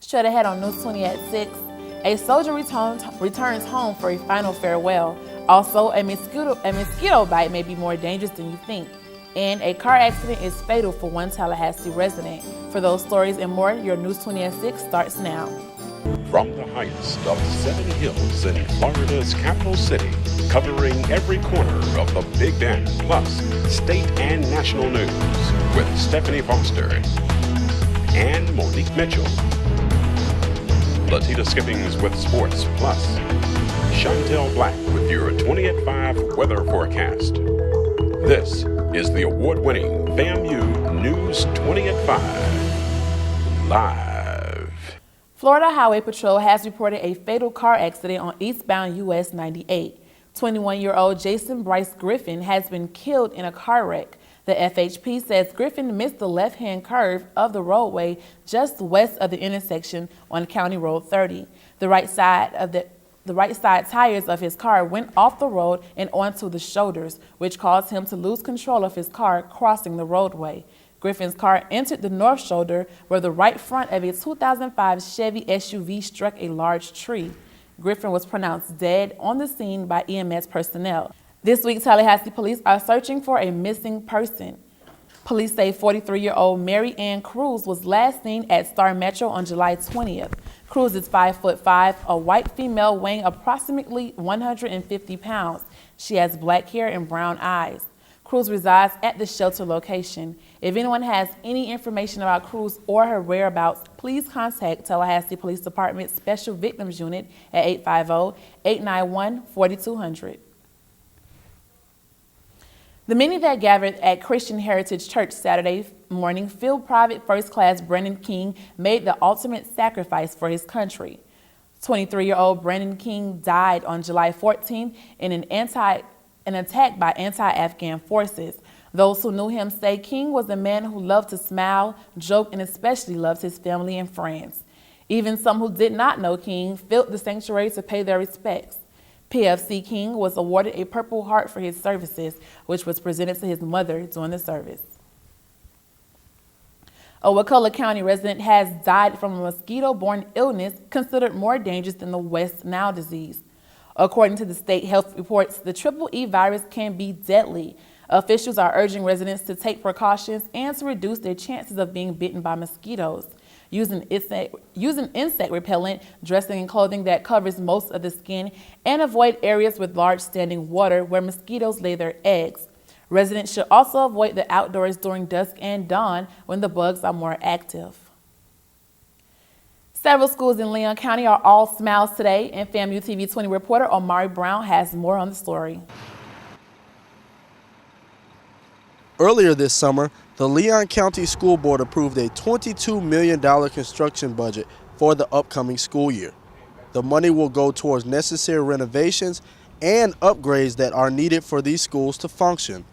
Straight ahead on News 20 at 6, a soldier returns home for a final farewell. Also, a mosquito bite may be more dangerous than you think. And a car accident is fatal for one Tallahassee resident. For those stories and more, your News 20 at 6 starts now. From the highest of 7 hills in Florida's capital city, covering every corner of the Big Bend, plus state and national news, with Stephanie Foster and Monique Mitchell. Latita Skippings with sports, plus Chantel Black with your 20 at 5 weather forecast. This is the award-winning FAMU News 20 at 5, live. Florida Highway Patrol has reported a fatal car accident on eastbound US 98. 21-year-old Jason Bryce Griffin has been killed in a car wreck. The FHP says Griffin missed the left-hand curve of the roadway just west of the intersection on County Road 30. The right side tires of his car went off the road and onto the shoulders, which caused him to lose control of his car crossing the roadway. Griffin's car entered the north shoulder where the right front of a 2005 Chevy SUV struck a large tree. Griffin was pronounced dead on the scene by EMS personnel. This week, Tallahassee police are searching for a missing person. Police say 43-year-old Mary Ann Cruz was last seen at Star Metro on July 20th. Cruz is 5'5", a white female weighing approximately 150 pounds. She has black hair and brown eyes. Cruz resides at the shelter location. If anyone has any information about Cruz or her whereabouts, please contact Tallahassee Police Department Special Victims Unit at 850-891-4200. The many that gathered at Christian Heritage Church Saturday morning Field Private First Class Brandon King made the ultimate sacrifice for his country. 23-year-old Brandon King died on July 14th in an attack by anti-Afghan forces. Those who knew him say King was a man who loved to smile, joke, and especially loved his family and friends. Even some who did not know King filled the sanctuary to pay their respects. PFC King was awarded a Purple Heart for his services, which was presented to his mother during the service. A Wakulla County resident has died from a mosquito-borne illness considered more dangerous than the West Nile disease. According to the state health reports, the triple E virus can be deadly. Officials are urging residents to take precautions and to reduce their chances of being bitten by mosquitoes. Using insect repellent, dressing in clothing that covers most of the skin, and avoid areas with large standing water where mosquitoes lay their eggs. Residents should also avoid the outdoors during dusk and dawn when the bugs are more active. Several schools in Leon County are all smiles today, and FAMU TV 20 reporter Omari Brown has more on the story. Earlier this summer, the Leon County School Board approved a $22 million construction budget for the upcoming school year. The money will go towards necessary renovations and upgrades that are needed for these schools to function.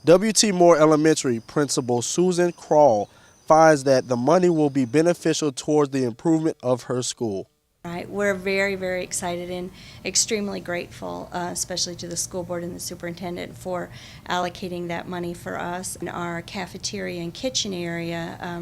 W.T. Moore Elementary Principal Susan Krall finds that the money will be beneficial towards the improvement of her school. Right. We're very, very excited and extremely grateful, especially to the school board and the superintendent for allocating that money for us. And our cafeteria and kitchen area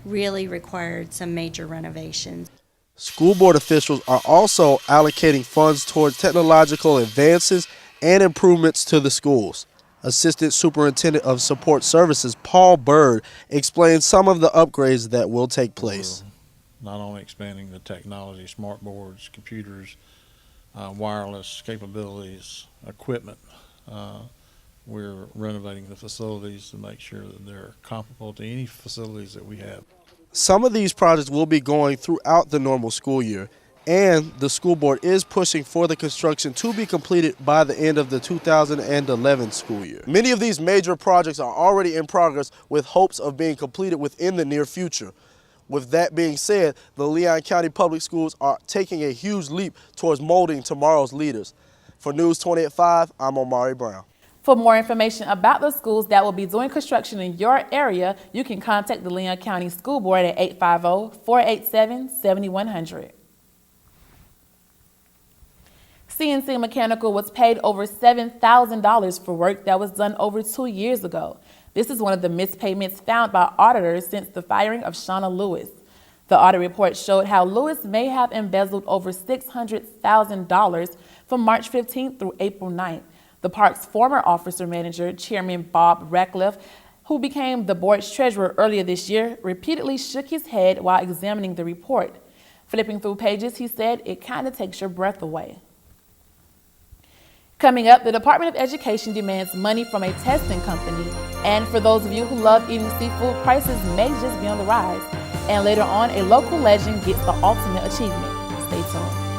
really required some major renovations. School board officials are also allocating funds towards technological advances and improvements to the schools. Assistant Superintendent of Support Services Paul Bird explains some of the upgrades that will take place. Not only expanding the technology, smart boards, computers, wireless capabilities, equipment. We're renovating the facilities to make sure that they're comparable to any facilities that we have. Some of these projects will be going throughout the normal school year, and the school board is pushing for the construction to be completed by the end of the 2011 school year. Many of these major projects are already in progress with hopes of being completed within the near future. With that being said, the Leon County Public Schools are taking a huge leap towards molding tomorrow's leaders. For News 20 at 5, I'm Omari Brown. For more information about the schools that will be doing construction in your area, you can contact the Leon County School Board at 850-487-7100. CNC Mechanical was paid over $7,000 for work that was done over 2 years ago. This is one of the missed payments found by auditors since the firing of Shauna Lewis. The audit report showed how Lewis may have embezzled over $600,000 from March 15th through April 9th. The park's former officer manager, Chairman Bob Ratcliffe, who became the board's treasurer earlier this year, repeatedly shook his head while examining the report. Flipping through pages, he said, "It kind of takes your breath away." Coming up, the Department of Education demands money from a testing company. And for those of you who love eating seafood, prices may just be on the rise. And later on, a local legend gets the ultimate achievement. Stay tuned.